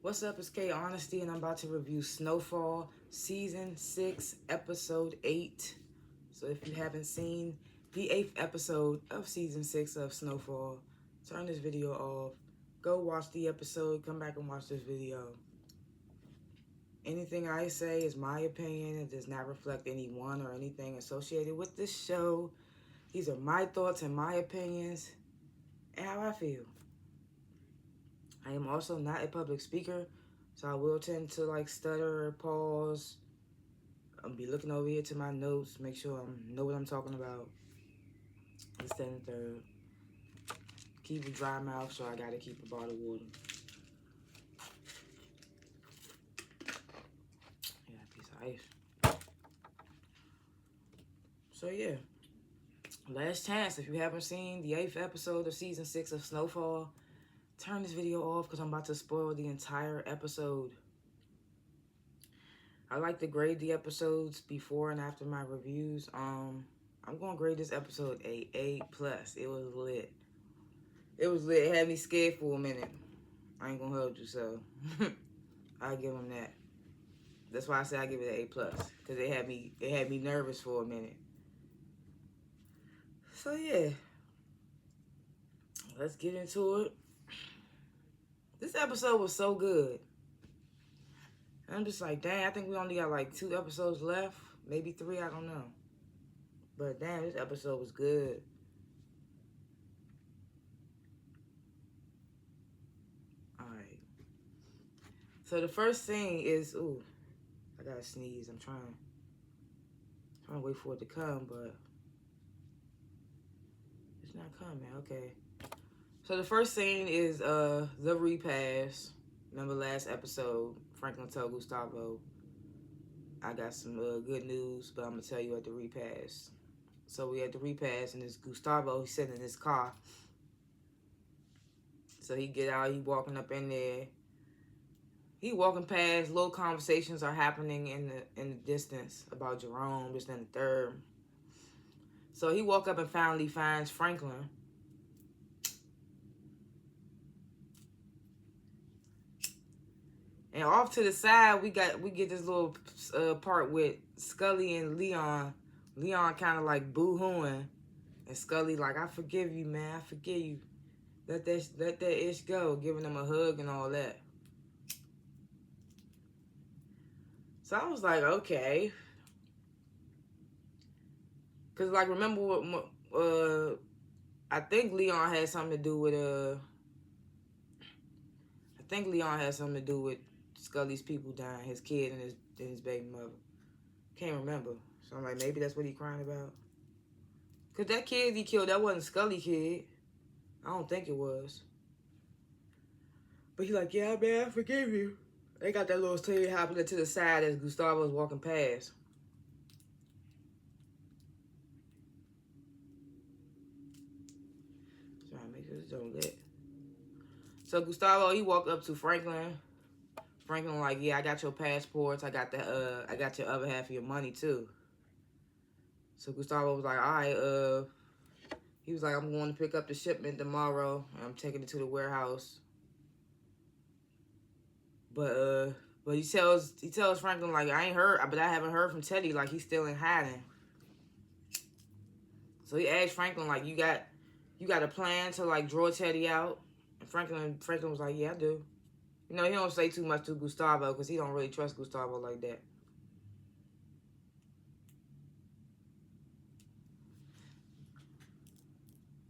What's up? It's K.Honesty, and I'm about to review Snowfall, Season 6, Episode 8. So if you haven't seen the 8th episode of Season 6 of Snowfall, turn this video off, go watch the episode, come back and watch this video. Anything I say is my opinion. It does not reflect anyone or anything associated with this show. These are my thoughts and my opinions and how I feel. I am also not a public speaker, so I will tend to stutter or pause. I'll be looking over here to my notes, make sure I know what I'm talking about. This, that, and third. Keep a dry mouth, so I gotta keep a bottle of water. Yeah, a piece of ice. So yeah, last chance. If you haven't seen the 8th episode of Season 6 of Snowfall, turn this video off because I'm about to spoil the entire episode. I like to grade the episodes before and after my reviews. I'm gonna grade this episode a A+. It was lit. It was lit. It had me scared for a minute. I ain't gonna hold you, so I'll give them that. That's why I say I give it an A+, because it had me nervous for a minute. So yeah, let's get into it. This episode was so good. And I'm just like, dang, I think we only got like 2 episodes left. Maybe 3, I don't know. But damn, this episode was good. Alright. So the first thing is, ooh, I gotta sneeze. I'm trying to wait for it to come, but it's not coming. Okay. So the first scene is the repass. Remember last episode, Franklin told Gustavo, I got some good news, but I'm gonna tell you at the repass. So we at the repass, and it's Gustavo. He's sitting in his car. So he get out. He walking up in there. He walking past. Little conversations are happening in the distance about Jerome, this and the third. So he walk up and finally finds Franklin. And off to the side, we get this little part with Scully and Leon. Leon kind of like boo-hooing, and Scully like, I forgive you, man. I forgive you. Let that ish go, giving him a hug and all that. So I was like, okay. Cause like, remember what I think Leon had something to do with Scully's people dying, his kid and his baby mother. Can't remember. So I'm like, maybe that's what he crying about. Cause that kid he killed, that wasn't Scully kid. I don't think it was. But he like, yeah, man, I forgive you. They got that little story happening to the side as Gustavo was walking past. Trying to make sure this don't lit. So Gustavo, he walked up to Franklin. Franklin like, yeah, I got your passports. I got your other half of your money too. So Gustavo was like, all right, he was like, I'm going to pick up the shipment tomorrow. And I'm taking it to the warehouse. But he tells Franklin like, I haven't heard from Teddy, like he's still in hiding. So he asked Franklin like, you got a plan to like draw Teddy out? And Franklin was like, yeah, I do. You know, he don't say too much to Gustavo because he don't really trust Gustavo like that.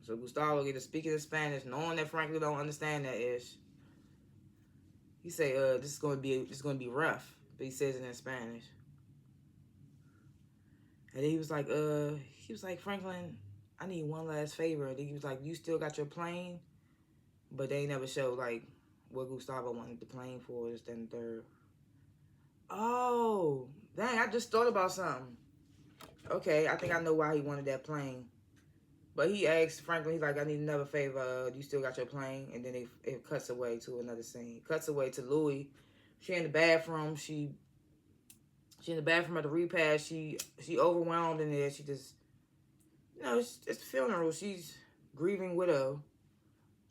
So Gustavo get to speaking in Spanish, knowing that Franklin don't understand that ish. He say, this is gonna be rough, but he says it in Spanish. And then he was like, Franklin, I need one last favor. And he was like, you still got your plane? But they never showed like what Gustavo wanted the plane for, this, then third. Oh, dang, I just thought about something. Okay, I think I know why he wanted that plane. But he asked Franklin, he's like, I need another favor. Do you still got your plane? And then it cuts away to another scene. Cuts away to Louie. She in the bathroom. She in the bathroom at the repast. She overwhelmed in there. She just, it's the funeral. She's grieving widow.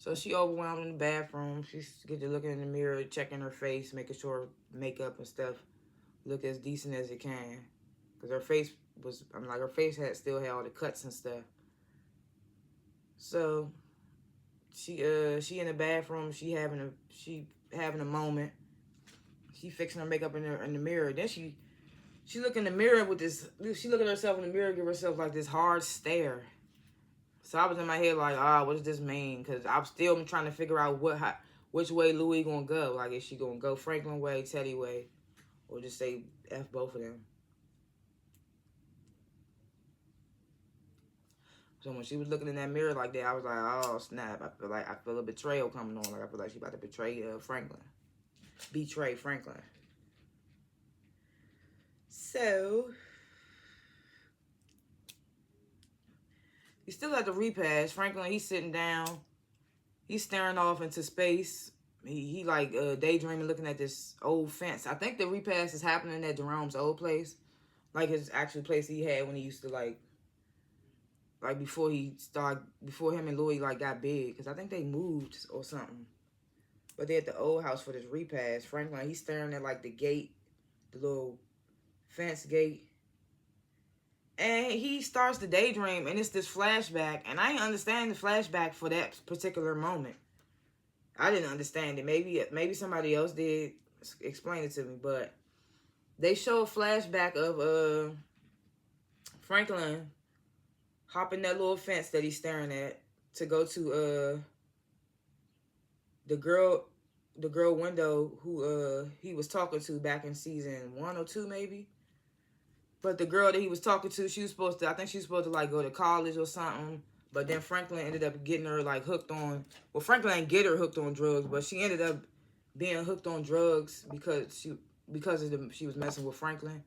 So she overwhelmed in the bathroom. She's get to looking in the mirror, checking her face, making sure her makeup and stuff look as decent as it can. Because her face was, I'm like, her face still had all the cuts and stuff. So she in the bathroom, she having a moment. She fixing her makeup in the mirror. Then she look in the mirror with this. She look at herself in the mirror, give herself like this hard stare. So I was in my head like, what does this mean? Because I'm still trying to figure out which way Louis gonna go. Like, is she gonna go Franklin way, Teddy way, or just say F both of them? So when she was looking in that mirror like that, I was like, oh snap! I feel a betrayal coming on. Like I feel like she about to betray Franklin, betray Franklin. So he still at the repass. Franklin, he's sitting down. He's staring off into space. He like daydreaming, looking at this old fence. I think the repass is happening at Jerome's old place, like his actual place he had when he used to like before him and Louis like got big. Cause I think they moved or something. But they're at the old house for this repass. Franklin, he's staring at like the gate, the little fence gate. And he starts to daydream, and it's this flashback. And I didn't understand the flashback for that particular moment. I didn't understand it. Maybe somebody else did explain it to me. But they show a flashback of Franklin hopping that little fence that he's staring at to go to the girl window who he was talking to back in season 1 or 2 maybe. But the girl that he was talking to, I think she was supposed to like go to college or something. But then Franklin ended up getting her like hooked on, well, Franklin didn't get her hooked on drugs, but she ended up being hooked on drugs because she was messing with Franklin.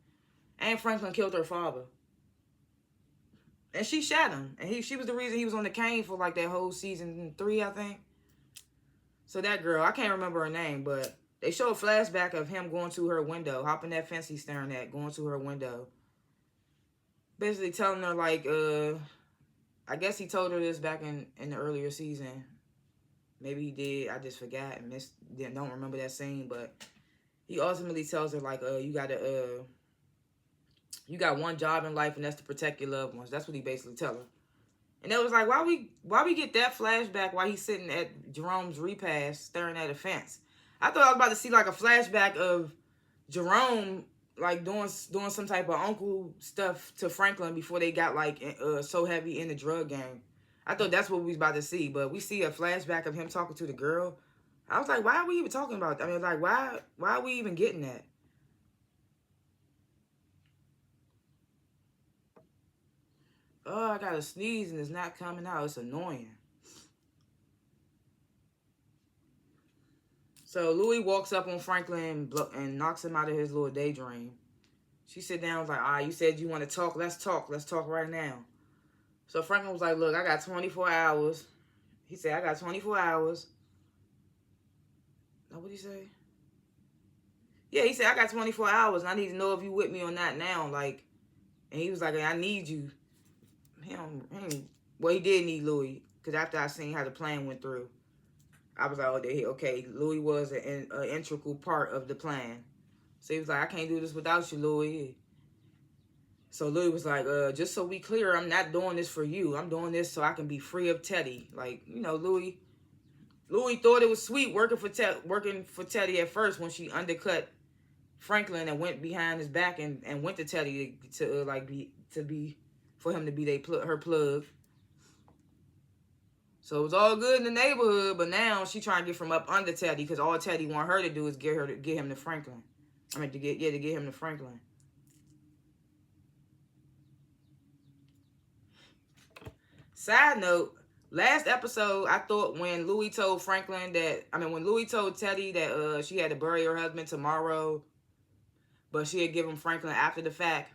And Franklin killed her father. And she shot him. And she was the reason he was on the cane for like that whole season 3, I think. So that girl, I can't remember her name, but they show a flashback of him going to her window, hopping that fence he's staring at, going to her window. Basically telling her like, I guess he told her this back in the earlier season. Maybe he did. I just forgot and don't remember that scene. But he ultimately tells her like, you got one job in life, and that's to protect your loved ones. That's what he basically tell her. And it was like, why we get that flashback while he's sitting at Jerome's repast staring at a fence? I thought I was about to see like a flashback of Jerome like doing some type of uncle stuff to Franklin before they got like so heavy in the drug game. I thought that's what we was about to see, but we see a flashback of him talking to the girl. I was like, why are we even talking about that? I mean, like, why are we even getting that? Oh, I gotta sneeze and it's not coming out. It's annoying. So Louis walks up on Franklin and knocks him out of his little daydream. She sit down and was like, you said you want to talk. Let's talk. Let's talk right now. So Franklin was like, look, I got 24 hours. He said, I got 24 hours. What did he say? Yeah, he said, I got 24 hours and I need to know if you with me or not now. Like, and he was like, I need you. Well, he did need Louis, because after I seen how the plan went through, I was like, okay, Louis was an integral part of the plan. So he was like, I can't do this without you, Louis. So Louis was like, just so we clear, I'm not doing this for you. I'm doing this so I can be free of Teddy. Like, Louis thought it was sweet working for Teddy at first when she undercut Franklin and went behind his back and went to Teddy for him to be her plug. So it was all good in the neighborhood, but now she trying to get from up under Teddy because all Teddy want her to do is get him to Franklin. I mean, to get him to Franklin. Side note, last episode, I thought when Louis told Teddy that she had to bury her husband tomorrow, but she had given Franklin after the fact,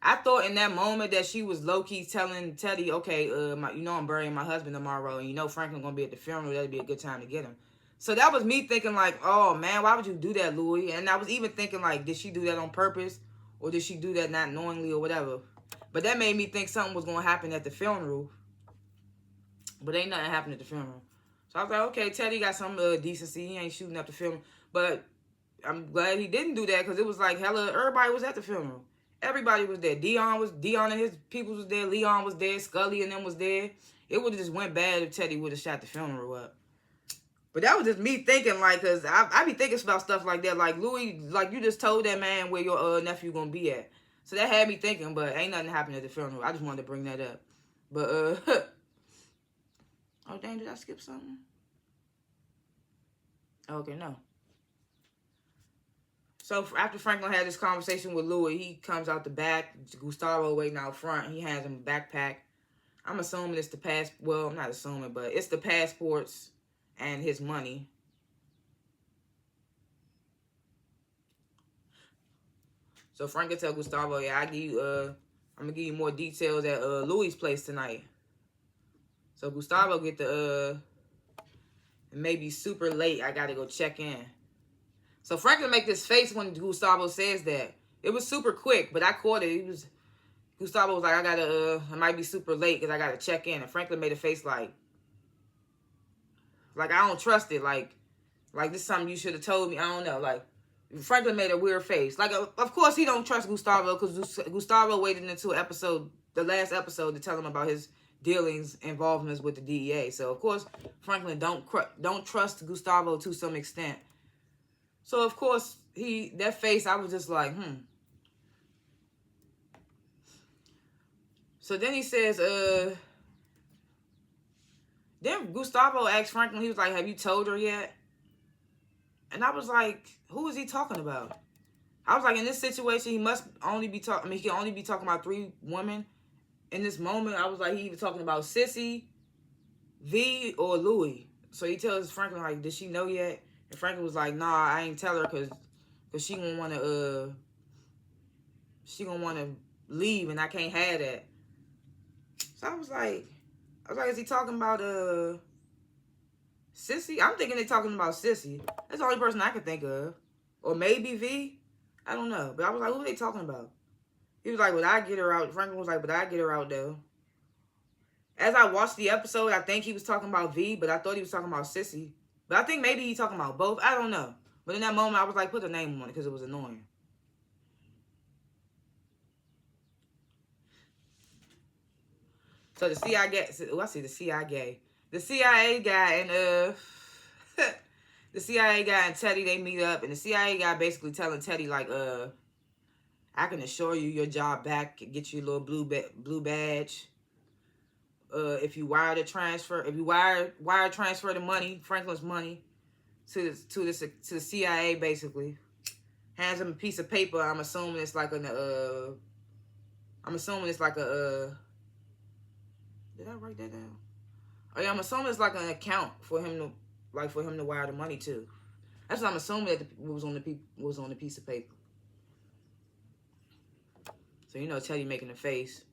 I thought in that moment that she was low-key telling Teddy, okay, I'm burying my husband tomorrow, and Franklin gonna be at the funeral, that'd be a good time to get him. So that was me thinking like, oh man, why would you do that, Louis? And I was even thinking like, did she do that on purpose? Or did she do that not knowingly or whatever? But that made me think something was gonna happen at the funeral. But ain't nothing happened at the funeral. So I was like, okay, Teddy got some decency. He ain't shooting up the funeral. But I'm glad he didn't do that because it was like hella, everybody was at the funeral. Everybody was there. Dion and his people was there. Leon was there. Scully and them was there. It would have just went bad if Teddy would have shot the funeral up. But that was just me thinking, like, because I be thinking about stuff like that. Like, Louis, like, you just told that man where your nephew going to be at. So that had me thinking, but ain't nothing happened at the funeral. I just wanted to bring that up. But, oh, dang, did I skip something? Okay, no. So after Franklin had this conversation with Louis, he comes out the back. Gustavo waiting out front. He hands him a backpack. I'm assuming it's the well, I'm not assuming, but it's the passports and his money. So Franklin tell Gustavo, yeah, I'm gonna give you more details at Louis' place tonight. So Gustavo get the it may be super late. I gotta go check in. So Franklin make this face when Gustavo says that. It was super quick, but I caught it. Gustavo was like, it might be super late because I gotta check in. And Franklin made a face like I don't trust it. Like this is something you should have told me. I don't know. Like, Franklin made a weird face. Like, of course he don't trust Gustavo because Gustavo waited until the last episode, to tell him about his dealings, involvements with the DEA. So, of course, Franklin don't trust Gustavo to some extent. So, of course, that face, I was just like, So then he says, then Gustavo asked Franklin, he was like, have you told her yet? And I was like, who is he talking about? I was like, in this situation, he must only be talking, he can only be talking about 3 women. In this moment, I was like, he was talking about Sissy, V, or Louis. So he tells Franklin, like, did she know yet? And Franklin was like, nah, I ain't tell her because she gonna want to leave and I can't have that. So I was like, is he talking about Sissy? I'm thinking they're talking about Sissy. That's the only person I could think of. Or maybe V. I don't know. But I was like, who are they talking about? He was like, but I get her out. Franklin was like, but I get her out, though. As I watched the episode, I think he was talking about V, but I thought he was talking about Sissy. But I think maybe he's talking about both. I don't know. But in that moment, I was like, put a name on it because it was annoying. So the CIA guy and the CIA guy and Teddy, they meet up, and the CIA guy basically telling Teddy, like, I can assure you your job back, get you a little blue badge. If you wire transfer the money, Franklin's money, to the CIA, basically, hands him a piece of paper. I'm assuming it's like a. Did I write that down? Oh yeah, I'm assuming it's like an account for him to wire the money to. That's what I'm assuming that was on the piece of paper. So Teddy making a face.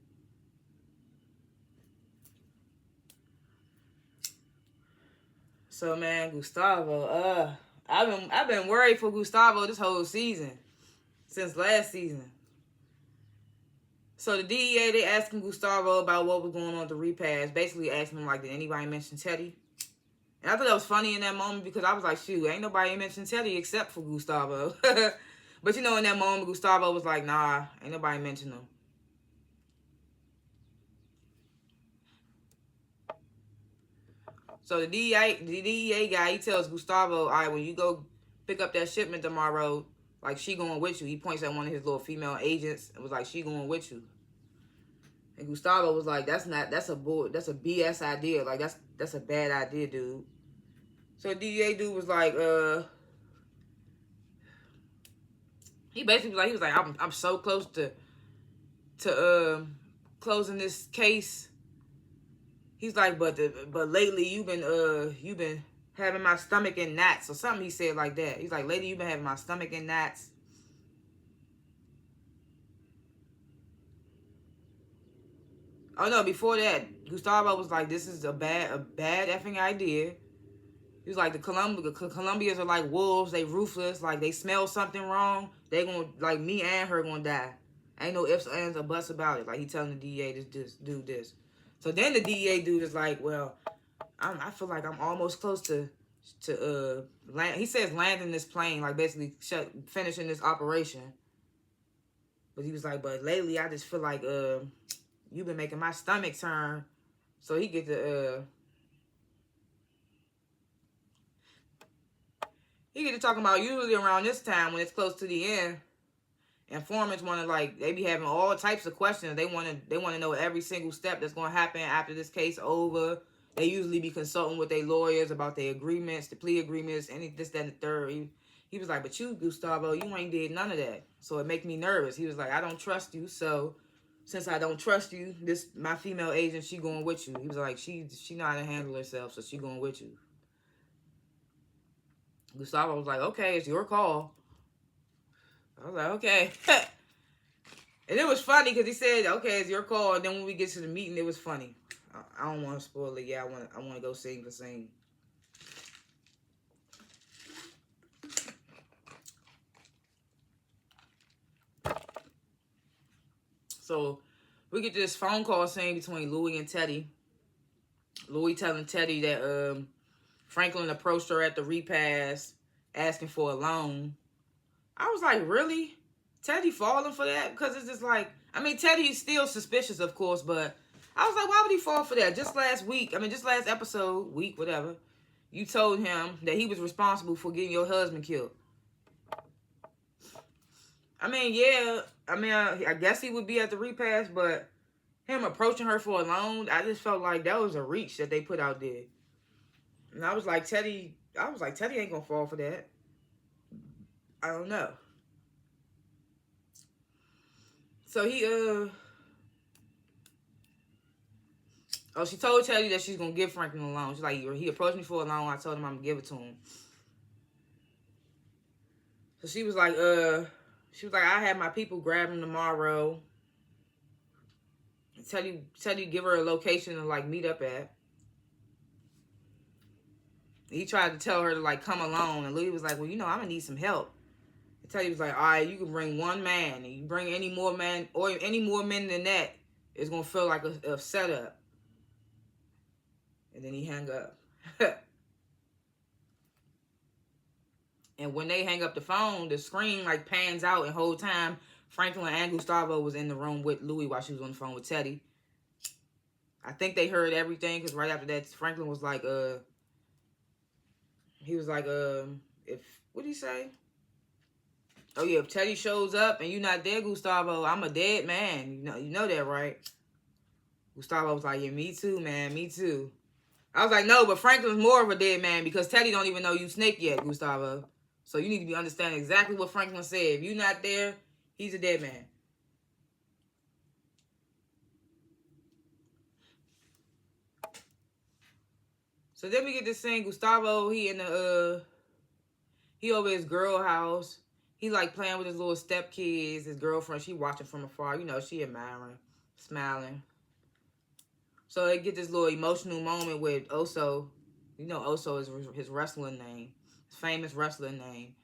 So man, Gustavo, I've been worried for Gustavo this whole season, since last season. So the DEA, they asking Gustavo about what was going on at the repass, basically asking him, like, did anybody mention Teddy? And I thought that was funny in that moment because I was like, shoot, ain't nobody mentioned Teddy except for Gustavo. But in that moment, Gustavo was like, nah, ain't nobody mentioned him. So the DEA guy, he tells Gustavo, all right, when you go pick up that shipment tomorrow, like, she going with you. He points at one of his little female agents and was like, she going with you. And Gustavo was like, that's a BS idea. Like, that's a bad idea, dude. So the DEA dude was like, he basically was like, I'm so close to closing this case. He's like, but lately you've been having my stomach in knots or something. He said like that. He's like, lately you've been having my stomach in knots. Oh no, before that, Gustavo was like, this is a bad effing idea. He was like, the Colombians are like wolves. They ruthless. Like, they smell something wrong, they gonna, like, me and her gonna die. Ain't no ifs, ands, or buts about it. Like, he telling the DEA to just do this. So then the DEA dude is like, well, I feel like I'm almost close to land. He says landing this plane, like basically finishing this operation. But he was like, but lately I just feel like you've been making my stomach turn. So he get to talking about usually around this time when it's close to the end. Informants want to, like, they be having all types of questions. They want to know every single step that's going to happen after this case over. They usually be consulting with their lawyers about their agreements, the plea agreements, any this, that, and the third. He was like, but you, Gustavo, you ain't did none of that. So it make me nervous. He was like, I don't trust you. So since I don't trust you, my female agent, she going with you. He was like, she know how to handle herself, so she going with you. Gustavo was like, okay, it's your call. I was like, okay. And it was funny because he said, okay, it's your call. And then when we get to the meeting, it was funny. I don't want to spoil it. Yeah, I want to go scene for scene. So we get to this phone call scene between Louie and Teddy. Louie telling Teddy that Franklin approached her at the repass asking for a loan. I was like, really? Teddy falling for that? Because it's just like, I mean, Teddy's still suspicious, of course, but I was like, why would he fall for that? Just last episode, week, whatever, you told him that he was responsible for getting your husband killed. I mean, yeah, I guess he would be at the repass, but him approaching her for a loan, I just felt like that was a reach that they put out there. And I was like, Teddy ain't gonna fall for that. I don't know. So she told Teddy that she's gonna give Franklin a loan. She's like, he approached me for a loan. I told him I'm gonna give it to him. So she was like, I have my people grab him tomorrow. Teddy give her a location to like meet up at. He tried to tell her to like come along, and Louie was like, well, I'm gonna need some help. And Teddy was like, all right, you can bring one man, and you bring any more men than that, it's gonna feel like a setup. And then he hung up. And when they hang up the phone, the screen like pans out, and whole time Franklin and Gustavo was in the room with Louie while she was on the phone with Teddy. I think they heard everything because right after that, Franklin was like, if what did he say? Oh yeah, if Teddy shows up and you're not there, Gustavo, I'm a dead man. You know that, right? Gustavo was like, yeah, me too, man, me too. I was like, no, but Franklin's more of a dead man because Teddy don't even know you snake yet, Gustavo. So you need to be understanding exactly what Franklin said. If you're not there, he's a dead man. So then we get this thing, Gustavo, he over his girl house. He like playing with his little stepkids. His girlfriend, she watching from afar. She admiring, smiling. So they get this little emotional moment with Oso. Oso is his wrestling name. His famous wrestling name.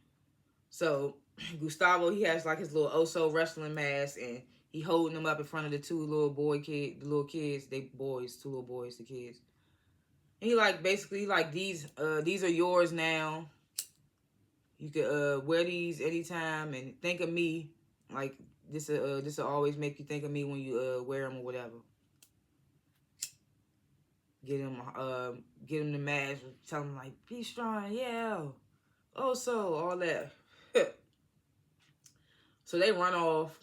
So Gustavo, he has like his little Oso wrestling mask, and he holding them up in front of the two little kids. They boys, two little boys, the kids. And he like basically like these are yours now. You could wear these anytime and think of me. Like this will always make you think of me when you wear them or whatever. Get him the mask, tell him like, be strong, yeah. Also, all that. So they run off.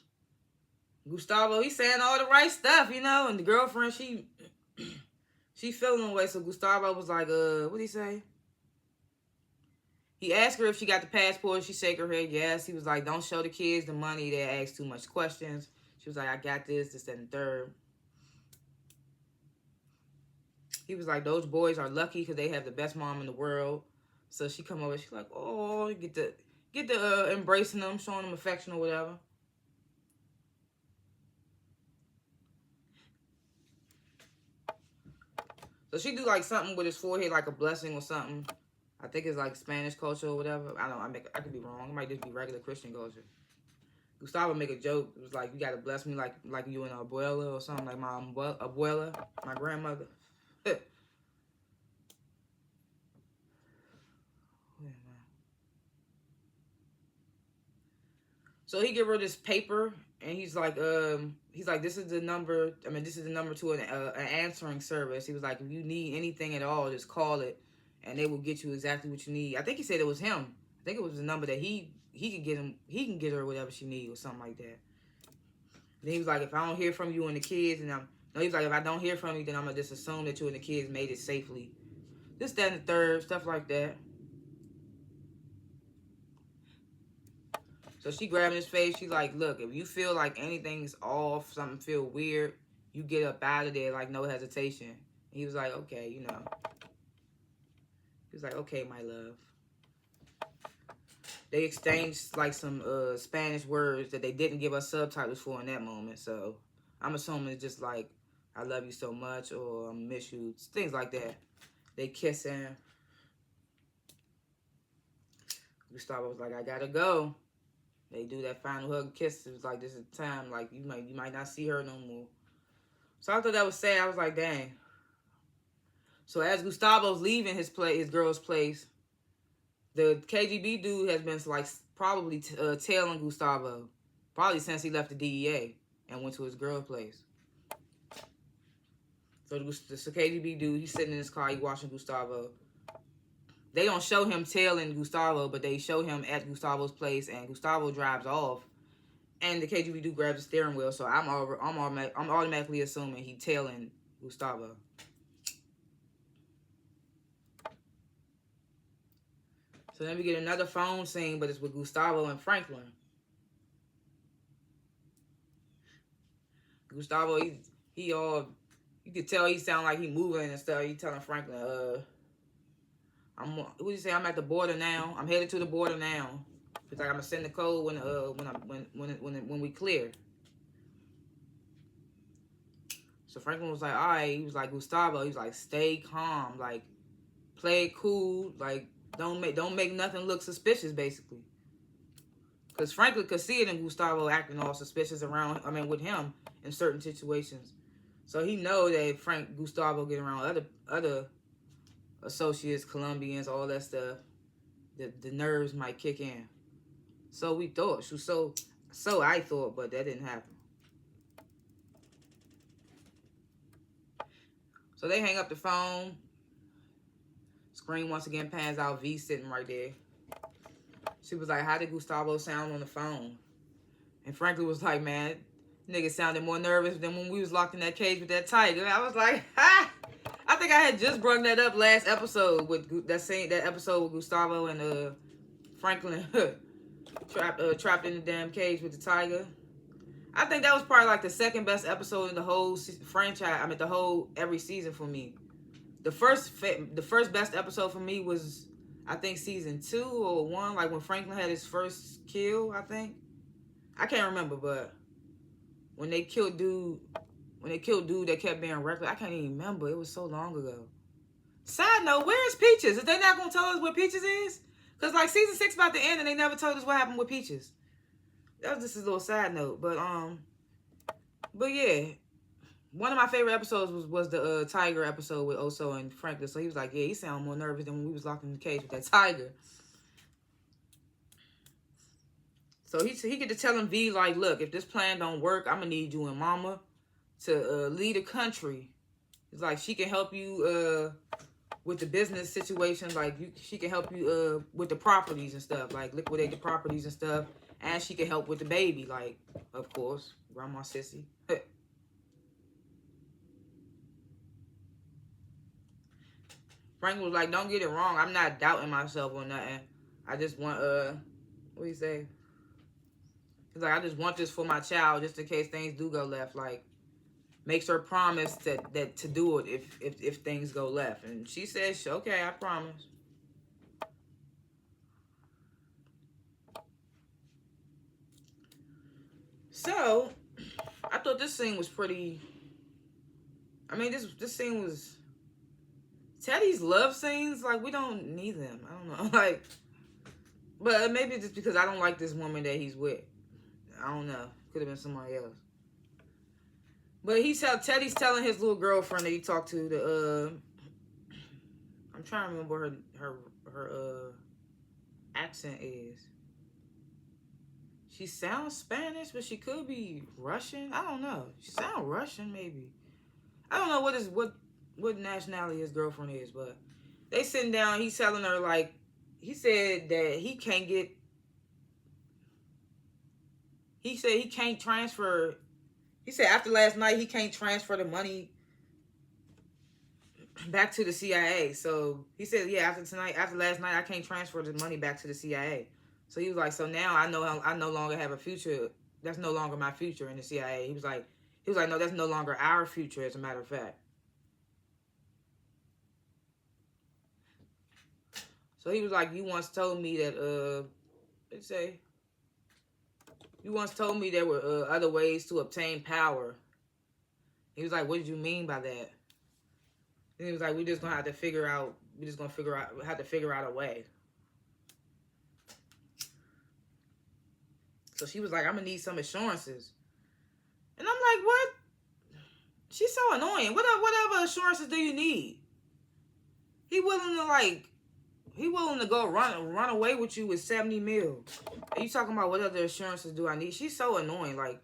Gustavo, he's saying all the right stuff, and the girlfriend, she feeling away. So Gustavo was like, what'd he say? He asked her if she got the passport. She shake her head, yes. He was like, don't show the kids the money. They ask too much questions. She was like, I got this, that, and the third. He was like, those boys are lucky because they have the best mom in the world. So she come over, she's like, oh, get the embracing them, showing them affection or whatever. So she do like something with his forehead, like a blessing or something. I think it's like Spanish culture or whatever. I don't know. I could be wrong. It might just be regular Christian culture. Gustavo make a joke. It was like, you gotta bless me like you and abuela or something, like my abuela, my grandmother. So he give her this paper, and he's like, this is the number. I mean, this is the number to an answering service. He was like, if you need anything at all, just call it, and they will get you exactly what you need. I think he said it was him. I think it was the number that he could get him. He can get her whatever she needs or something like that. Then he was like, if I don't hear from you and the kids, and he was like, if I don't hear from you, then I'm gonna just assume that you and the kids made it safely. This, that, and the third, stuff like that. So she grabbing his face. She's like, look, if you feel like anything's off, something feel weird, you get up out of there like no hesitation. And he was like, okay, you know. He was like, okay, my love. They exchanged like some Spanish words that they didn't give us subtitles for in that moment. So I'm assuming it's just like, I love you so much, or I miss you, things like that. They kissing. Gustavo was like, I gotta go. They do that final hug, kiss. It was like, this is time. Like, you might not see her no more. So I thought that was sad. I was like, dang. So as Gustavo's leaving his girl's place, the KGB dude has been like probably tailing Gustavo, probably since he left the DEA and went to his girl's place. So the KGB dude, he's sitting in his car, he's watching Gustavo. They don't show him tailing Gustavo, but they show him at Gustavo's place, and Gustavo drives off, and the KGB dude grabs the steering wheel. So I'm automatically assuming he tailing Gustavo. So then we get another phone scene, but it's with Gustavo and Franklin. Gustavo, he all, you could tell he sound like he moving and stuff. He telling Franklin, what do you say? I'm at the border now. I'm headed to the border now. He's like, I'm gonna send the code when we clear. So Franklin was like, all right. He was like, Gustavo. He was like, stay calm. Like, play it cool. Like, don't make nothing look suspicious, basically. Because Franklin could see it in Gustavo acting all suspicious with him in certain situations. So he know that if Gustavo get around other associates, Colombians, all that stuff, the nerves might kick in. So we thought. So I thought, but that didn't happen. So they hang up the phone. Screen once again pans out. V sitting right there. She was like, how did Gustavo sound on the phone? And Franklin was like, man, nigga sounded more nervous than when we was locked in that cage with that tiger. I was like, ha! I think I had just brought that up last episode with that episode with Gustavo and Franklin trapped in the damn cage with the tiger. I think that was probably like the second best episode in the whole franchise. I mean, every season for me. The first best episode for me was, I think, season 2 or 1, like when Franklin had his first kill. I think, I can't remember, but when they killed dude that kept being reckless, I can't even remember. It was so long ago. Side note, where is Peaches? Is they not gonna tell us what Peaches is? Cause like season 6 about to end and they never told us what happened with Peaches. That was just a little side note, but yeah, one of my favorite episodes was the tiger episode with Oso and Franklin. So he was like, yeah, he sounded more nervous than when we was locked in the cage with that tiger. So he get to tell him, V, like, look, if this plan don't work, I'm gonna need you and Mama to lead a country. It's like she can help you with the business situation. Like she can help you with the properties and stuff, like liquidate the properties and stuff. And she can help with the baby, like, of course, Grandma Sissy. Frank was like, don't get it wrong. I'm not doubting myself or nothing. I just want, what do you say? He's like, I just want this for my child, just in case things do go left. Like, makes her promise that to do it if things go left. And she says, okay, I promise. So, I thought this scene was pretty... I mean, this scene was... Teddy's love scenes, like, we don't need them. I don't know. Like, but maybe it's just because I don't like this woman that he's with. I don't know. Could have been somebody else. But Teddy's telling his little girlfriend that he talked to, I'm trying to remember what her accent is. She sounds Spanish, but she could be Russian. I don't know. She sounds Russian, maybe. I don't know what nationality his girlfriend is, but they sitting down. He's telling her, like, he said that he can't get. He said he can't transfer. He said after last night he can't transfer the money back to the CIA. So he said, yeah, after last night, I can't transfer the money back to the CIA. So he was like, so now I know I no longer have a future. That's no longer my future in the CIA. He was like, no, that's no longer our future, as a matter of fact. So he was like, you once told me that, let's say, you once told me there were other ways to obtain power. He was like, what did you mean by that? And he was like, we're just gonna have to figure out a way. So she was like, I'm gonna need some assurances. And I'm like, what? She's so annoying. What other assurances do you need? He willing to go run away with you with 70 mil. Are you talking about what other assurances do I need? She's so annoying. Like,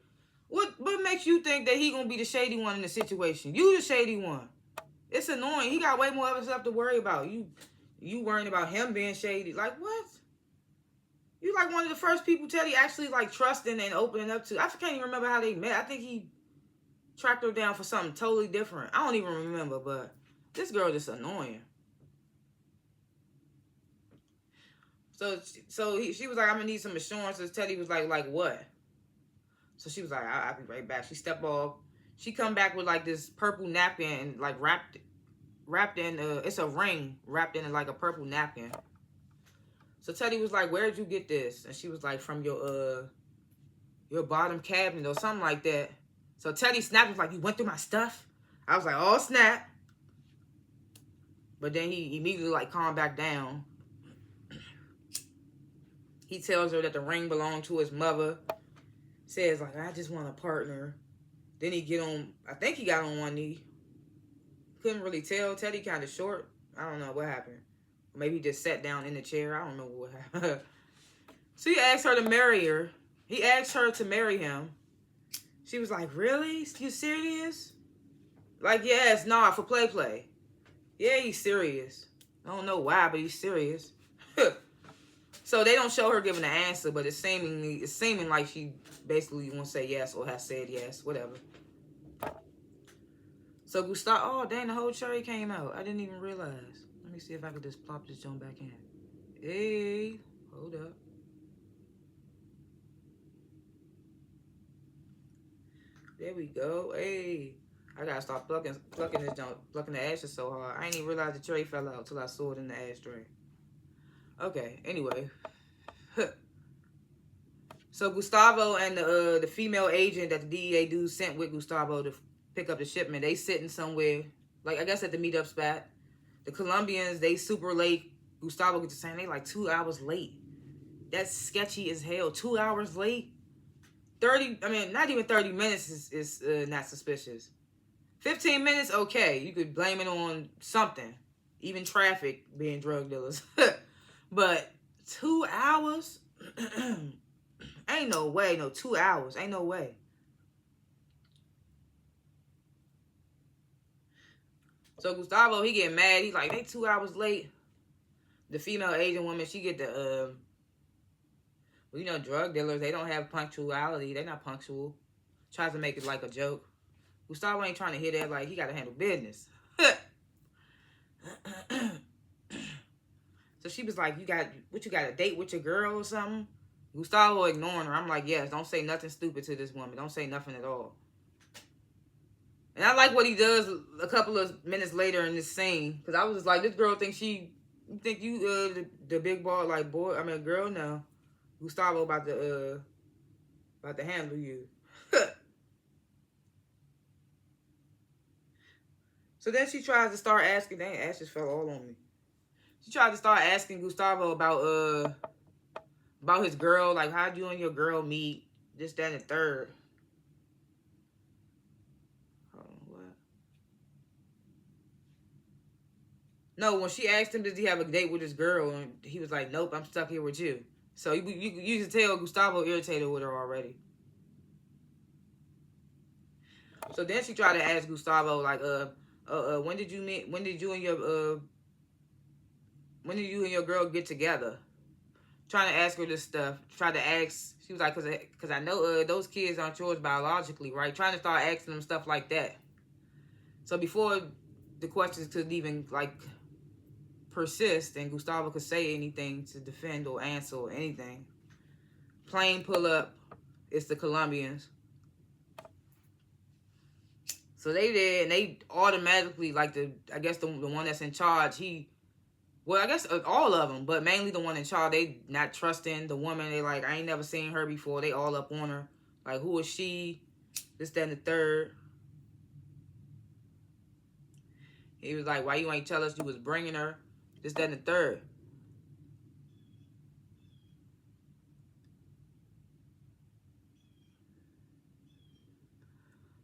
what makes you think that he gonna be the shady one in the situation? You the shady one. It's annoying. He got way more other stuff to worry about. You worrying about him being shady. Like, what? You like one of the first people Teddy actually like trusting and opening up to. I can't even remember how they met. I think he tracked her down for something totally different. I don't even remember, but this girl just annoying. So she was like, I'm gonna need some assurances. Teddy was like what? So she was like, I'll be right back. She stepped off. She come back with like this purple napkin, like wrapped in it's a ring wrapped in like a purple napkin. So Teddy was like, where'd you get this? And she was like, from your bottom cabinet or something like that. So Teddy snapped, was like, you went through my stuff? I was like, oh snap. But then he immediately like calmed back down. He tells her that the ring belonged to his mother. Says like, I just want a partner. Then he I think he got on one knee. Couldn't really tell. Teddy kind of short. I don't know what happened. Maybe he just sat down in the chair. I don't know what happened. So he asked her to marry her. He asked her to marry him. She was like, really? You serious? Like, yes, nah, for play. Yeah, he's serious. I don't know why, but he's serious. So they don't show her giving an answer, but it's seeming like she basically won't say yes or has said yes, whatever. So Gustavo, oh dang, the whole cherry came out. I didn't even realize. Let me see if I could just plop this joint back in. Hey, hold up. There we go. Hey, I gotta stop plucking this joint, plucking the ashes so hard. I didn't even realize the tray fell out till I saw it in the ashtray. Okay, anyway. So Gustavo and the female agent that the DEA dude sent with Gustavo to pick up the shipment, they sitting somewhere, like I guess at the meetup spot. The Colombians, they super late. Gustavo gets to saying they like 2 hours late. That's sketchy as hell. 2 hours late? Not even 30 minutes is not suspicious. 15 minutes, okay. You could blame it on something. Even traffic being drug dealers. But 2 hours? Ain't no way. No, 2 hours. Ain't no way. So Gustavo, he get mad. He's like, they 2 hours late. The female Asian woman, she get the, drug dealers, they don't have punctuality. They're not punctual. Tries to make it like a joke. Gustavo ain't trying to hit that like he got to handle business. So she was like, you got a date with your girl or something? Gustavo ignoring her. I'm like, yes, don't say nothing stupid to this woman. Don't say nothing at all. And I like what he does a couple of minutes later in this scene. Because I was just like, this girl thinks you the big ball, like, girl, no. Gustavo about to handle you. So then she tries to start asking, dang, ash just fell all on me. She tried to start asking Gustavo about his girl, like, how'd you and your girl meet? This, that, and the third. No, when she asked him, did he have a date with his girl? And he was like, nope, I'm stuck here with you. So you can tell Gustavo irritated with her already. So then she tried to ask Gustavo, like, when did you meet? When did you and your girl get together? Trying to ask her this stuff. Tried to ask. She was like, cause I know those kids aren't yours biologically, right? Trying to start asking them stuff like that. So before the questions could even like persist and Gustavo could say anything to defend or answer or anything, plane pull up. It's the Colombians. So they did, and they automatically, like, I guess the one that's in charge, well, I guess all of them, but mainly the one in charge, they not trusting the woman. They like, I ain't never seen her before. They all up on her. Like, who is she? This, that, and the third. He was like, why you ain't tell us you was bringing her? This, that, and the third.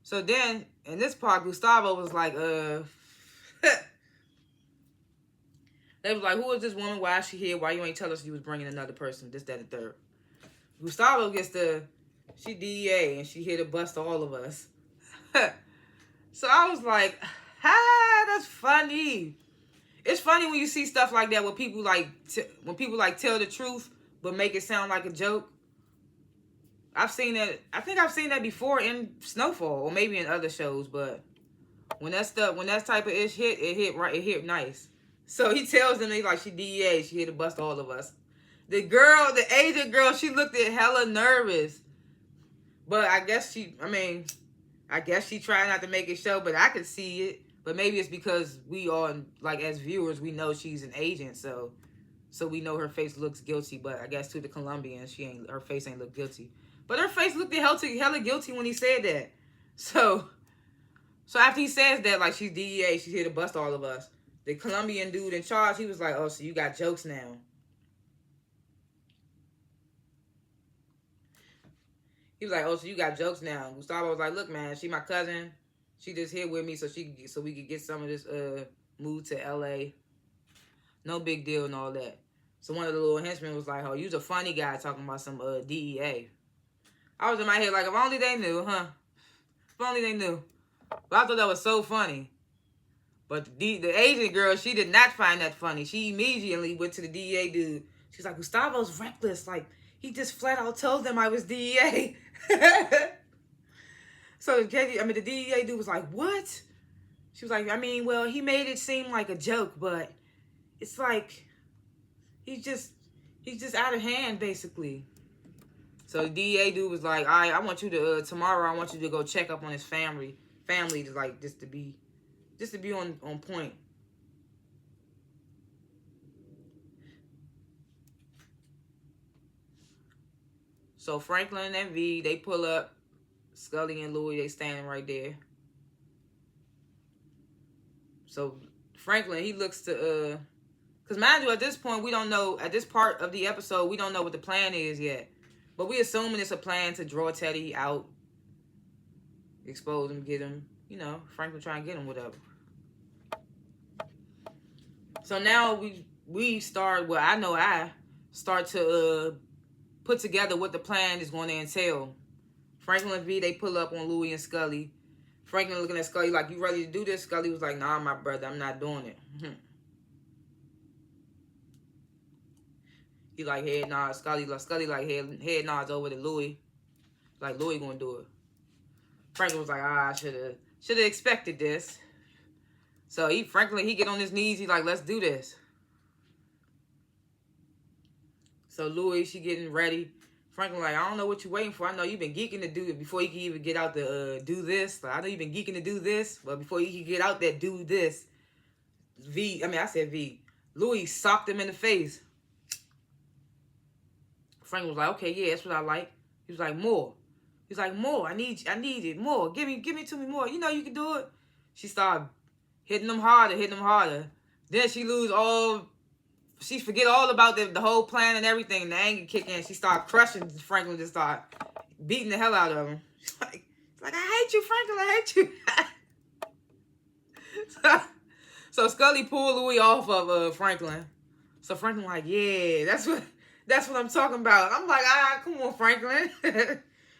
So then, in this part, Gustavo was like, they was like, who is this woman? Why is she here? Why you ain't tell us you was bringing another person? This, that, and the third. Gustavo gets she DEA, and she here to bust all of us. So I was like, that's funny. It's funny when you see stuff like that where people tell the truth but make it sound like a joke. I've seen that. I think I've seen that before in Snowfall or maybe in other shows. But when that type of ish hit, it hit right. It hit nice. So he tells them, they like, she DEA. She here to bust all of us. The agent girl, she looked at hella nervous. But I guess she tried not to make it show, but I could see it. But maybe it's because we all, like, as viewers, we know she's an agent, so we know her face looks guilty. But I guess to the Colombians, her face ain't look guilty. But her face looked hella guilty when he said that. So after he says that, like, she's DEA, she's here to bust all of us. The Colombian dude in charge, he was like, oh, so you got jokes now. He was like, oh, so you got jokes now. Gustavo was like, look, man, she my cousin. She just here with me so we could get some of this move to LA. No big deal and all that. So one of the little henchmen was like, oh, you's a funny guy talking about some DEA. I was in my head like, if only they knew, huh? If only they knew. But I thought that was so funny. But the Asian girl, she did not find that funny. She immediately went to the DEA dude. She's like, Gustavo's reckless. Like, he just flat out told them I was DEA. So the DEA dude was like, what? She was like, well, he made it seem like a joke, but it's like he's just out of hand, basically. So the DEA dude was like, all right, I want you to tomorrow I want you to go check up on his family to, like, just to be on point. So Franklin and V, they pull up. Scully and Louie, they standing right there. So Franklin, he looks to because mind you, at this point, we don't know, at this part of the episode, we don't know what the plan is yet. But we assuming it's a plan to draw Teddy out, expose him, get him, Franklin try and get him, whatever. So now we start, I start to put together what the plan is going to entail. Franklin and V, they pull up on Louie and Scully. Franklin looking at Scully like, you ready to do this? Scully was like, nah, my brother, I'm not doing it. He like head nods. Scully like head nods over to Louie. Like, Louie gonna do it. Franklin was like, I should have expected this. So Franklin get on his knees. He like, let's do this. So Louie, she getting ready. Franklin like, I don't know what you're waiting for. I know you've been geeking to do it before you can even get out to do this. Like, I know you've been geeking to do this, but before you can get out there, do this. I said V. Louie socked him in the face. Franklin was like, okay, yeah, that's what I like. He was like, more. He's like, more. I need it more. Give me to me more. You know you can do it. She started hitting him harder. Then she forget all about the whole plan and everything. The anger kick in. She started crushing Franklin. Just started beating the hell out of him. She's like, I hate you, Franklin. I hate you. So Scully pulled Louie off of Franklin. So Franklin like, yeah, that's That's what I'm talking about. I'm like, come on, Franklin.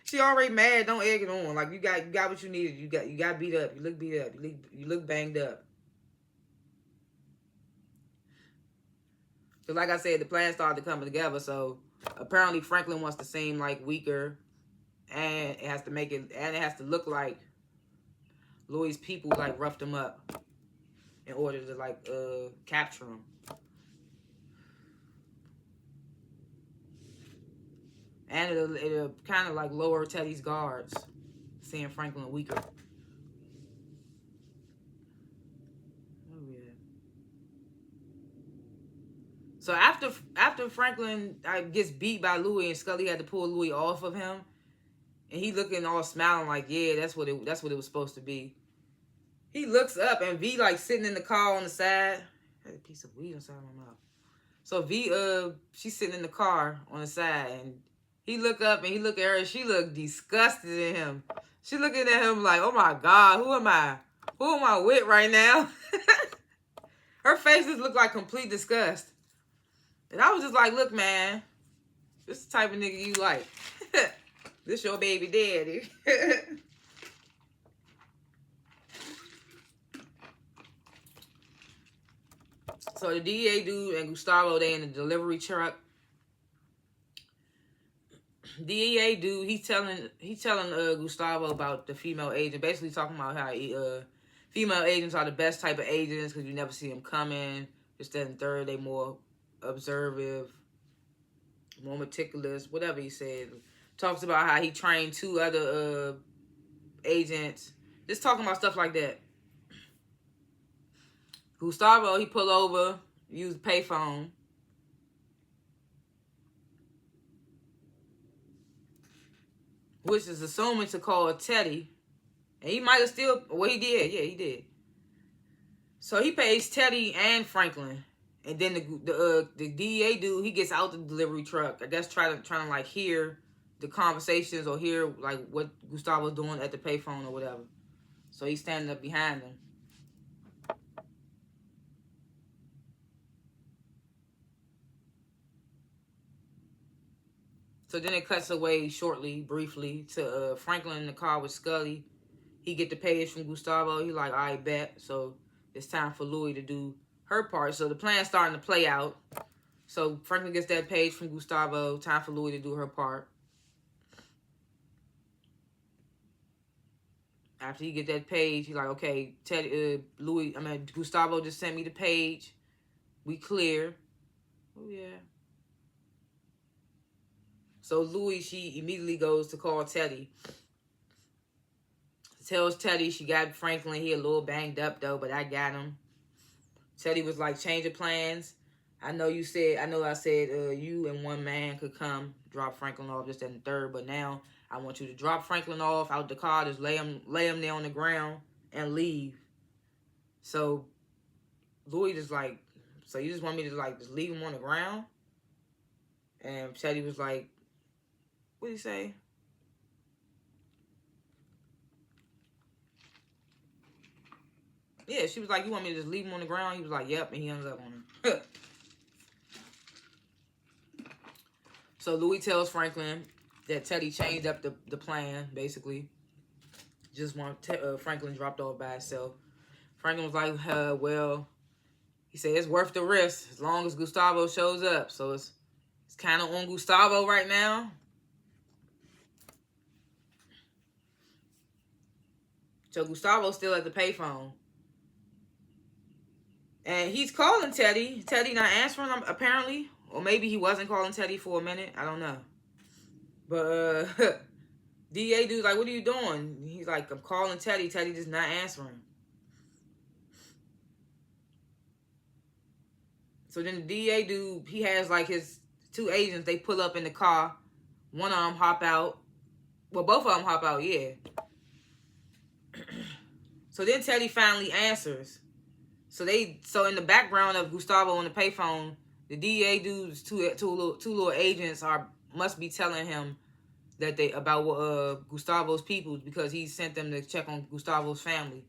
She already mad. Don't egg it on. Like you got what you needed. You got beat up. You look beat up. You look banged up. So like I said, the plan started coming together. So apparently Franklin wants to seem like weaker, and it has to look like Louis' people like roughed him up in order to like capture him. And it'll kind of like lower Teddy's guards, seeing Franklin weaker. Oh yeah. So after Franklin gets beat by Louis and Scully had to pull Louis off of him, and he looking all smiling like, yeah, that's what it was supposed to be. He looks up and V like sitting in the car on the side. I had a piece of weed inside my mouth. So V she's sitting in the car on the side, and he look up and he look at her and she look disgusted at him. She looking at him like, oh my God, who am I? Who am I with right now? Her face just looked like complete disgust. And I was just like, look, man, this is the type of nigga you like. This your baby daddy. So the DEA dude and Gustavo, they in the delivery truck. DEA dude, he's telling Gustavo about the female agent, basically talking about how female agents are the best type of agents because you never see them coming. Just that and third, they more observant, more meticulous, whatever he said. Talks about how he trained 2 other agents. Just talking about stuff like that. Gustavo, he pull over, use payphone. Which is assuming to call Teddy. And he might have still, well, he did. Yeah, he did. So he pays Teddy and Franklin. And then the DEA dude, he gets out the delivery truck. I guess trying to like hear the conversations or hear like what Gustavo's doing at the payphone or whatever. So he's standing up behind him. So then it cuts away briefly, to Franklin in the car with Scully. He get the page from Gustavo. He like, I bet. So it's time for Louis to do her part. So the plan's starting to play out. So Franklin gets that page from Gustavo. Time for Louis to do her part. After he get that page, he like, okay, Gustavo just sent me the page. We clear. Oh yeah. So Louis, she immediately goes to call Teddy. Tells Teddy she got Franklin. He a little banged up though, but I got him. Teddy was like, change of plans. I know I said you and one man could come drop Franklin off just in the third, but now I want you to drop Franklin off out the car, just lay him there on the ground and leave. So Louis just like, so you just want me to like just leave him on the ground? And Teddy was like, what did he say? Yeah, she was like, you want me to just leave him on the ground? He was like, yep, and he hung up on her. So Louis tells Franklin that Teddy changed up the plan, basically. Just want Franklin dropped off by himself. Franklin was like, well, he said it's worth the risk as long as Gustavo shows up. So it's kind of on Gustavo right now. So Gustavo's still at the payphone. And he's calling Teddy. Teddy not answering him, apparently. Or maybe he wasn't calling Teddy for a minute. I don't know. But DA dude's like, what are you doing? He's like, I'm calling Teddy. Teddy just not answering. So then the DA dude, he has like his 2 agents. They pull up in the car. One of them hop out. Well, both of them hop out, yeah. So then Teddy finally answers. So in the background of Gustavo on the payphone, the DEA dude's two little agents must be telling him that about Gustavo's people because he sent them to check on Gustavo's family.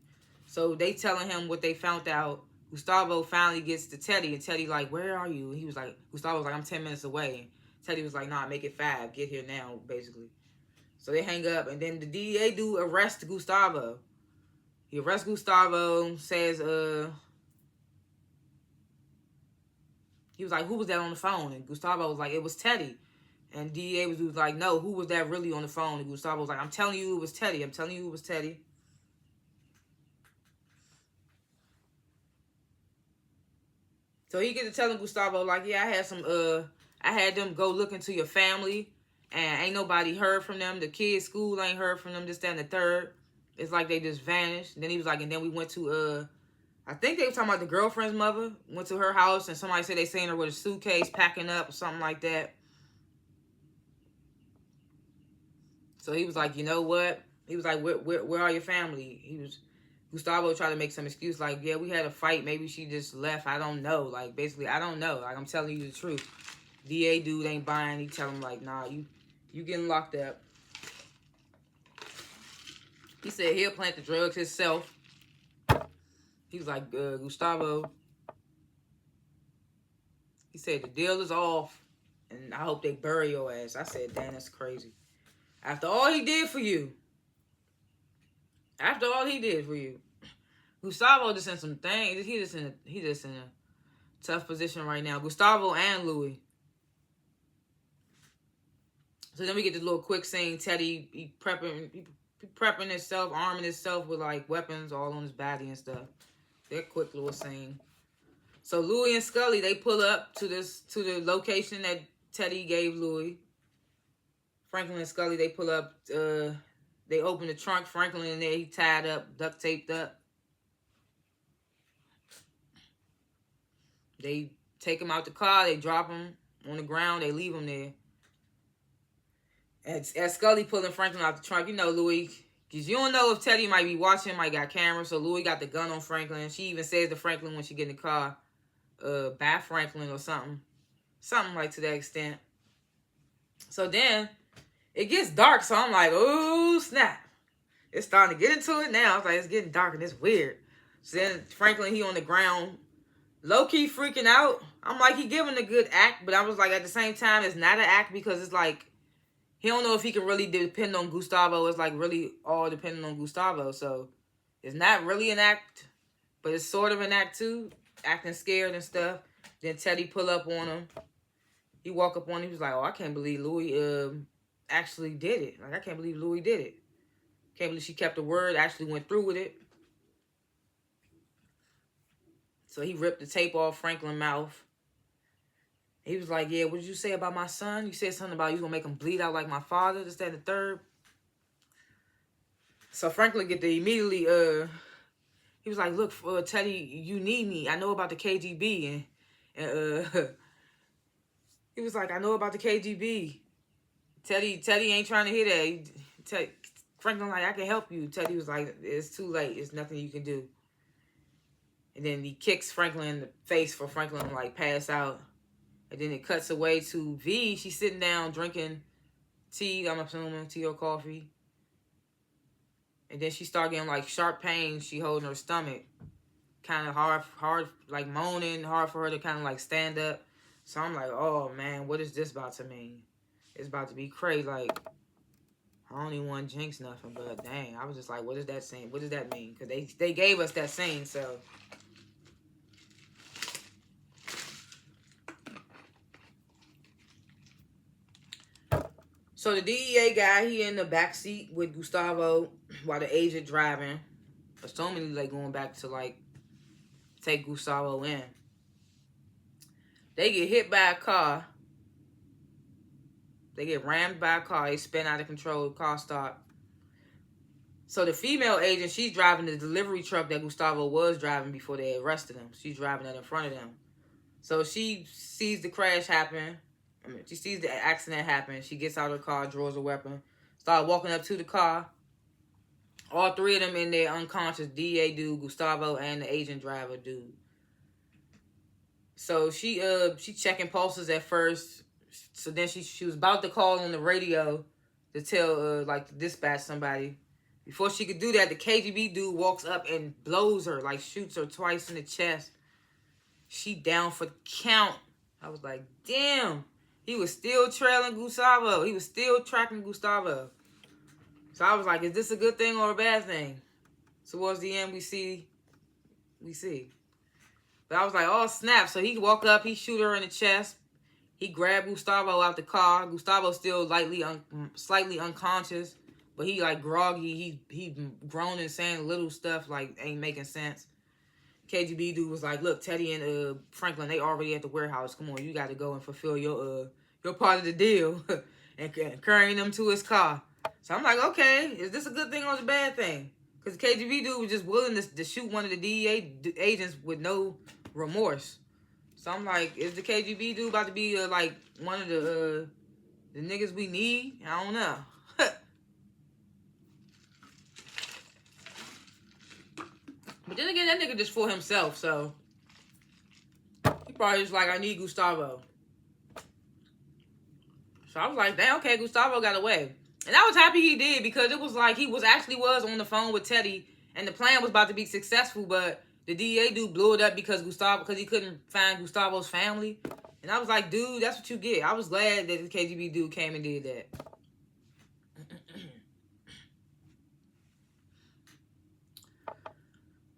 So they telling him what they found out. Gustavo finally gets to Teddy, and Teddy like, where are you? And he was like, Gustavo's like, I'm 10 minutes away. Teddy was like, nah, make it 5. Get here now, basically. So they hang up, and then the DEA dude arrests Gustavo. He arrests Gustavo, says, he was like, who was that on the phone? And Gustavo was like, it was Teddy. And DEA was like, no, who was that really on the phone? And Gustavo was like, I'm telling you it was Teddy. I'm telling you it was Teddy. So he get to telling Gustavo, like, yeah, I had them go look into your family, and ain't nobody heard from them. The kids' school ain't heard from them, this, that, and the third. It's like they just vanished. And then he was like, and then we went to, I think they were talking about the girlfriend's mother. Went to her house, and somebody said they seen her with a suitcase packing up or something like that. So he was like, you know what? He was like, where are your family? Gustavo tried to make some excuse like, yeah, we had a fight. Maybe she just left. I don't know. Like, basically, I don't know. Like, I'm telling you the truth. DA dude ain't buying. He tell him, like, nah, you getting locked up. He said he'll plant the drugs himself. He was like, Gustavo. He said the deal is off, and I hope they bury your ass. I said, damn, that's crazy. After all he did for you. After all he did for you. Gustavo just in some things. He just in a tough position right now. Gustavo and Louis. So then we get this little quick scene. Teddy, he prepping himself, arming himself with like weapons all on his body and stuff. That quick little scene. So Louis and Scully, they pull up to the location that Teddy gave Louis. Franklin and Scully, they pull up. They open the trunk. Franklin in there, he tied up, duct taped up. They take him out the car. They drop him on the ground. They leave him there. As Scully pulling Franklin out the trunk, you know, Louis, because you don't know if Teddy might be watching, might got cameras. So Louis got the gun on Franklin. She even says to Franklin when she get in the car, by Franklin or something. Something like to that extent. So then it gets dark. So I'm like, oh, snap. It's starting to get into it now. It's like, it's getting dark and it's weird. So then Franklin, he on the ground, low-key freaking out. I'm like, he giving a good act, but I was like, at the same time, it's not an act because it's like, he don't know if he can really depend on Gustavo. It's like really all depending on Gustavo. So it's not really an act, but it's sort of an act too. Acting scared and stuff. Then Teddy pull up on him. He walk up on him. He was like, oh, I can't believe Louis actually did it. Like, I can't believe Louis did it. Can't believe she kept the word, actually went through with it. So he ripped the tape off Franklin's mouth. He was like, yeah, what did you say about my son? You said something about you going to make him bleed out like my father, this, that, and the third. So Franklin get the immediately, he was like, look, Teddy, you need me. I know about the KGB. And he was like, I know about the KGB. Teddy ain't trying to hear that. Franklin like, I can help you. Teddy was like, it's too late. It's nothing you can do. And then he kicks Franklin in the face for Franklin to like pass out. And then it cuts away to V. She's sitting down drinking tea, I'm assuming, tea or coffee. And then she started getting like sharp pains. She holding her stomach. Kind of hard, like moaning, hard for her to kind of like stand up. So I'm like, oh man, what is this about to mean? It's about to be crazy. Like, I don't even want to jinx nothing, but dang, I was just like, what is that scene? What does that mean? Because they gave us that scene, so. So the DEA guy, he in the back seat with Gustavo while the agent driving. Assuming like going back to like take Gustavo in. They get hit by a car. They get rammed by a car. They spin out of control. Car stop. So the female agent, she's driving the delivery truck that Gustavo was driving before they arrested him. She's driving that in front of them. So she sees the crash happen. She sees the accident happen. She gets out of the car, draws a weapon, start walking up to the car. All three of them in there unconscious. DA dude, Gustavo, and the agent driver dude. So she checking pulses at first. So then she was about to call on the radio to tell like to dispatch somebody. Before she could do that, the KGB dude walks up and blows her, like shoots her twice in the chest. She down for the count. I was like, damn. He was still trailing Gustavo. He was still tracking Gustavo. So I was like, is this a good thing or a bad thing? Towards the end, we see. But I was like, oh, snap. So he walk up, he shoot her in the chest. He grabbed Gustavo out the car. Gustavo still slightly unconscious. But he like groggy. He groaning, saying little stuff like ain't making sense. KGB dude was like, look, Teddy and Franklin, they already at the warehouse. Come on, you got to go and fulfill your part of the deal. and carrying them to his car. So I'm like, okay, is this a good thing or a bad thing? Because the KGB dude was just willing to shoot one of the DEA agents with no remorse. So I'm like, is the KGB dude about to be like one of the niggas we need? I don't know. But then again, that nigga just for himself, so he probably just like, I need Gustavo. So I was like, damn, okay, Gustavo got away. And I was happy he did, because it was like he was on the phone with Teddy, and the plan was about to be successful, but the DEA dude blew it up because he couldn't find Gustavo's family. And I was like, dude, that's what you get. I was glad that the KGB dude came and did that.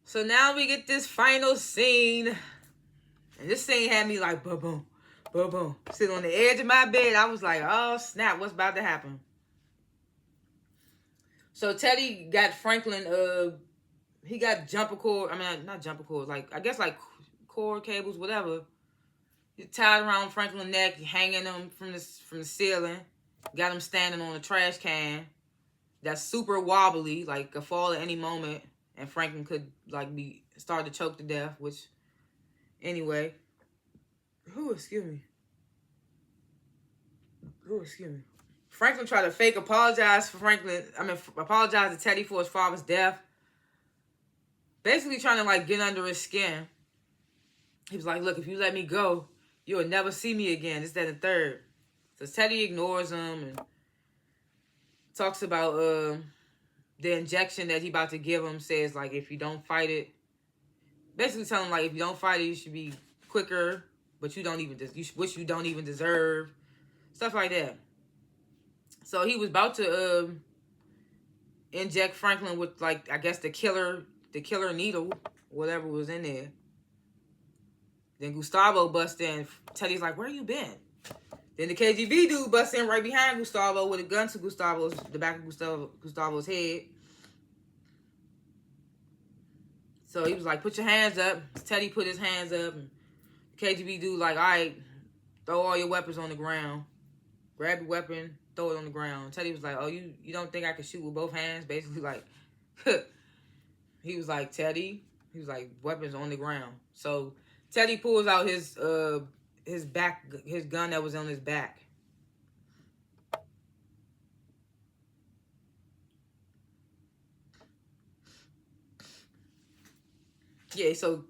So now we get this final scene. And this scene had me like, boom, boom, boom, boom. Sitting on the edge of my bed. I was like, oh, snap, what's about to happen? So Teddy got Franklin, he got jumper cord. I mean, not jumper cord. Like, I guess like cord cables, whatever. He tied around Franklin's neck, hanging him from the ceiling. Got him standing on a trash can. That's super wobbly, like could fall at any moment. And Franklin could like start to choke to death, which, anyway. Excuse me. Franklin tried to fake apologize to Teddy for his father's death. Basically trying to like get under his skin. He was like, look, if you let me go, you'll never see me again. This, that, and third. So Teddy ignores him and talks about the injection that he about to give him. Says like, if you don't fight it, basically telling him like, if you don't fight it, you should be quicker, but you wish you don't even deserve, stuff like that. So he was about to inject Franklin with like, I guess the killer needle, whatever was in there. Then Gustavo busts in. Teddy's like, where you been? Then the KGB dude busts in right behind Gustavo with a gun to the back of Gustavo's head. So he was like, put your hands up. Teddy put his hands up. And the KGB dude like, all right, throw all your weapons on the ground. Grab your weapon, throw it on the ground. Teddy was like, oh, you don't think I can shoot with both hands? Basically like, he was like, Teddy, he was like, weapons on the ground. So Teddy pulls out his gun that was on his back. Yeah, so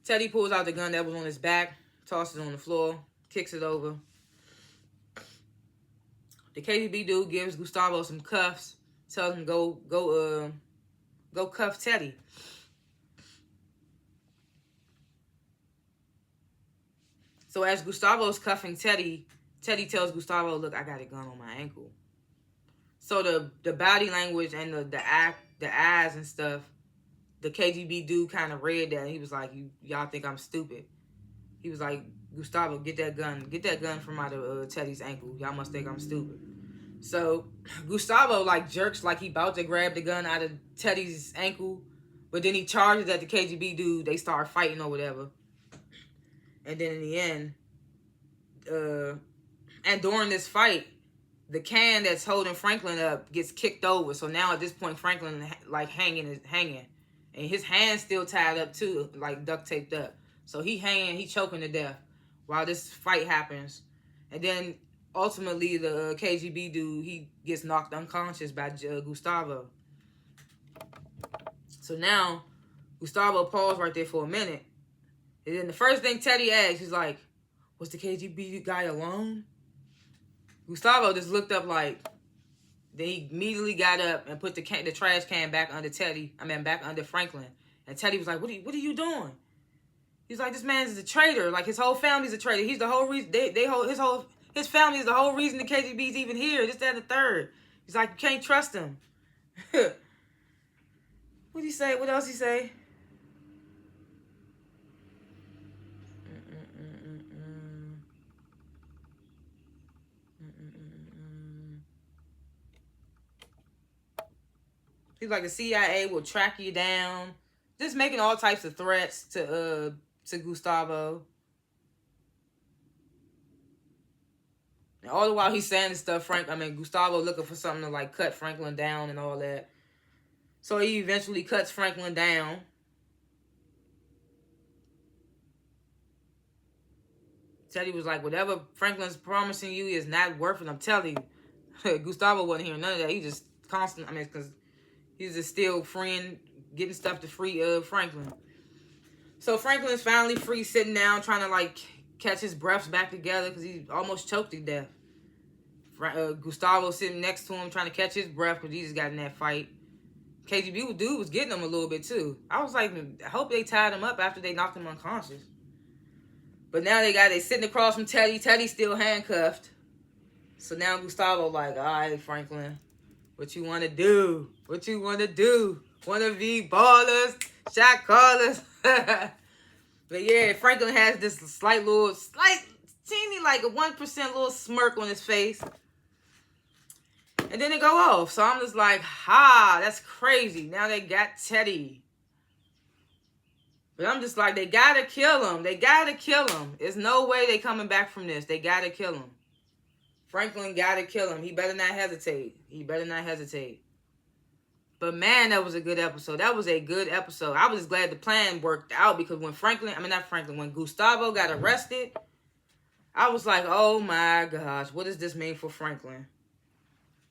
Teddy pulls out the gun that was on his back, tosses it on the floor, kicks it over. The KGB dude gives Gustavo some cuffs, tells him go cuff Teddy. So as Gustavo's cuffing Teddy, Teddy tells Gustavo, look, I got a gun on my ankle. So the body language and the eyes and stuff, the KGB dude kind of read that. And he was like, y'all think I'm stupid. He was like, Gustavo, get that gun from out of Teddy's ankle. Y'all must think I'm stupid. So Gustavo like jerks like he about to grab the gun out of Teddy's ankle, but then he charges at the KGB dude. They start fighting or whatever. And then in the end, and during this fight, the can that's holding Franklin up gets kicked over. So now at this point, Franklin like hanging, and his hand's still tied up too, like duct taped up. So he choking to death while this fight happens. And then ultimately the KGB dude, he gets knocked unconscious by Gustavo. So now Gustavo paused right there for a minute. And then the first thing Teddy asks, he's like, was the KGB guy alone? Gustavo just looked up like, then he immediately got up and put the trash can back under Franklin. And Teddy was like, what are you doing? He's like, this man's a traitor. Like, his whole family's a traitor. He's the whole reason, his His family is the whole reason the KGB's even here. This, that, and the third. He's like, you can't trust him. What'd he say? What else he say? He's like, the CIA will track you down. Just making all types of threats to Gustavo. And all the while he's saying this stuff, Gustavo looking for something to like cut Franklin down and all that. So he eventually cuts Franklin down. Teddy was like, whatever Franklin's promising you is not worth it. I'm telling you. Gustavo wasn't hearing none of that. He just constant, because he's just still freeing, getting stuff to free Franklin. So Franklin's finally free, sitting down, trying to like catch his breaths back together because he almost choked to death. Gustavo sitting next to him, trying to catch his breath because he just got in that fight. KGB dude was getting him a little bit too. I was like, I hope they tied him up after they knocked him unconscious. But now they sitting across from Teddy. Teddy's still handcuffed. So now Gustavo like, all right, Franklin, what you want to do? What you want to do? Want to be ballers, shot callers? But yeah, Franklin has this slight teeny like a 1% little smirk on his face. And then they go off. So I'm just like, that's crazy. Now they got Teddy. But I'm just like, they gotta kill him. They gotta kill him. There's no way they coming back from this. They gotta kill him. Franklin gotta kill him. He better not hesitate. But man, that was a good episode. That was a good episode. I was just glad the plan worked out because when when Gustavo got arrested, I was like, oh my gosh, what does this mean for Franklin?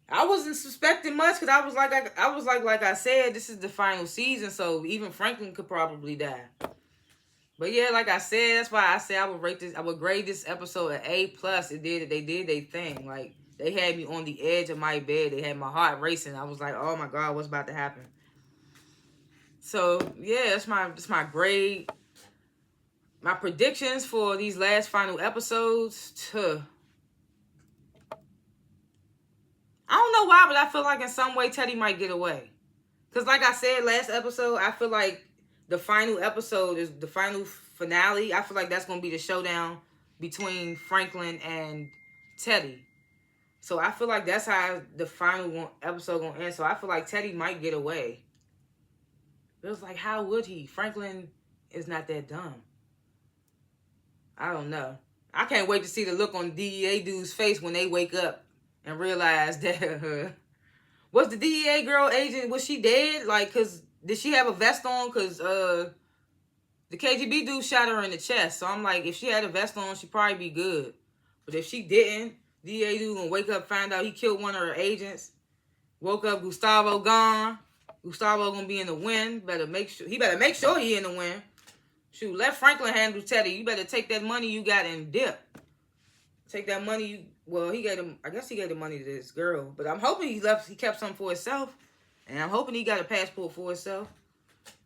I wasn't suspecting much because I was like I said, this is the final season, so even Franklin could probably die. But yeah, like I said, that's why I say I would grade this episode an A+. They did their thing. Like, they had me on the edge of my bed. They had my heart racing. I was like, oh my God, what's about to happen? So yeah, that's my grade. My predictions for these last final episodes I don't know why, but I feel like in some way Teddy might get away. Because like I said last episode, I feel like the final episode is the final finale. I feel like that's going to be the showdown between Franklin and Teddy. So I feel like that's how the final episode going to end. So I feel like Teddy might get away. It was like, how would he? Franklin is not that dumb. I don't know. I can't wait to see the look on DEA dude's face when they wake up and realize that was the DEA girl agent, was she dead? Like, did she have a vest on? Because the KGB dude shot her in the chest. So I'm like, if she had a vest on, she'd probably be good. But if she didn't, DEA dude gonna wake up, find out he killed one of her agents. Woke up, Gustavo gone. Gustavo gonna be in the wind. He better make sure he in the wind. Shoot, let Franklin handle Teddy. You better take that money you got and dip. Take that money I guess he gave the money to this girl. But I'm hoping he kept something for himself. And I'm hoping he got a passport for himself.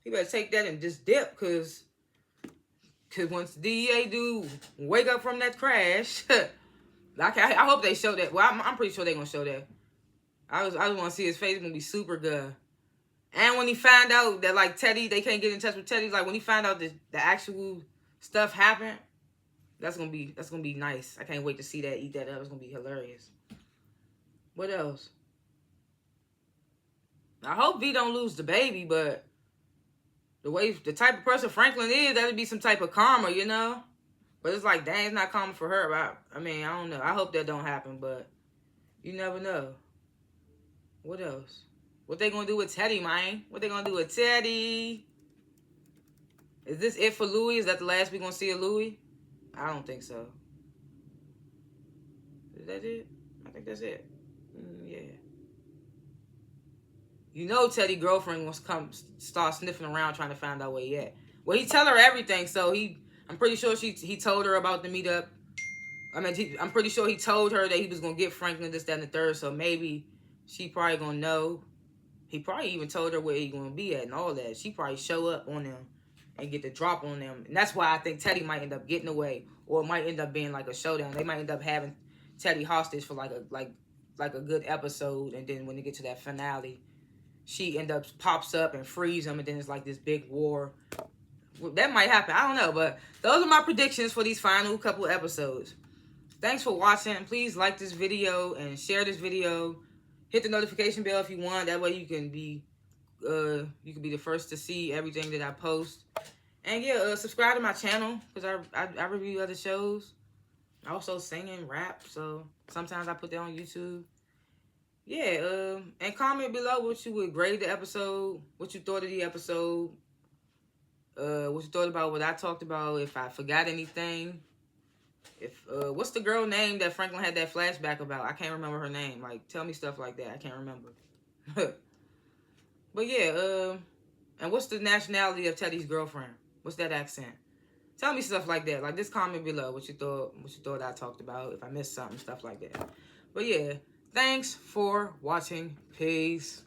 He better take that and just dip, cause once the DEA dude wake up from that crash, I hope they show that. Well, I'm pretty sure they're gonna show that. I just want to see his face. It's gonna be super good. And when he found out that like Teddy, they can't get in touch with Teddy. Like when he found out that the actual stuff happened, that's gonna be nice. I can't wait to see that. Eat that up. It's gonna be hilarious. What else? I hope V don't lose the baby, but the type of person Franklin is, that'd be some type of karma, you know? But it's like, dang, it's not karma for her. I don't know. I hope that don't happen, but you never know. What else? What they gonna do with Teddy, man? What they gonna do with Teddy? Is this it for Louis? Is that the last we gonna see of Louis? I don't think so. Is that it? I think that's it. Yeah. You know Teddy's girlfriend wants to start sniffing around trying to find out where he at. Well, he tell her everything, so I'm pretty sure he told her about the meetup. I'm pretty sure he told her that he was going to get Franklin, this, that, and the third, so maybe she probably going to know. He probably even told her where he going to be at and all that. She probably show up on them and get the drop on them. And that's why I think Teddy might end up getting away, or it might end up being like a showdown. They might end up having Teddy hostage for like a good episode, and then when they get to that finale, she pops up and frees him, and then it's like this big war. That might happen. I don't know, but those are my predictions for these final couple episodes. Thanks for watching. Please like this video and share this video. Hit the notification bell if you want. That way you can be the first to see everything that I post. And yeah, subscribe to my channel because I review other shows. I also sing and rap, so sometimes I put that on YouTube. Yeah, and comment below what you would grade the episode, what you thought of the episode, what you thought about what I talked about, if I forgot anything. What's the girl name that Franklin had that flashback about? I can't remember her name. Like, tell me stuff like that. I can't remember. But yeah, and what's the nationality of Teddy's girlfriend? What's that accent? Tell me stuff like that. Like, just comment below what you thought I talked about. If I missed something, stuff like that. But yeah, thanks for watching. Peace.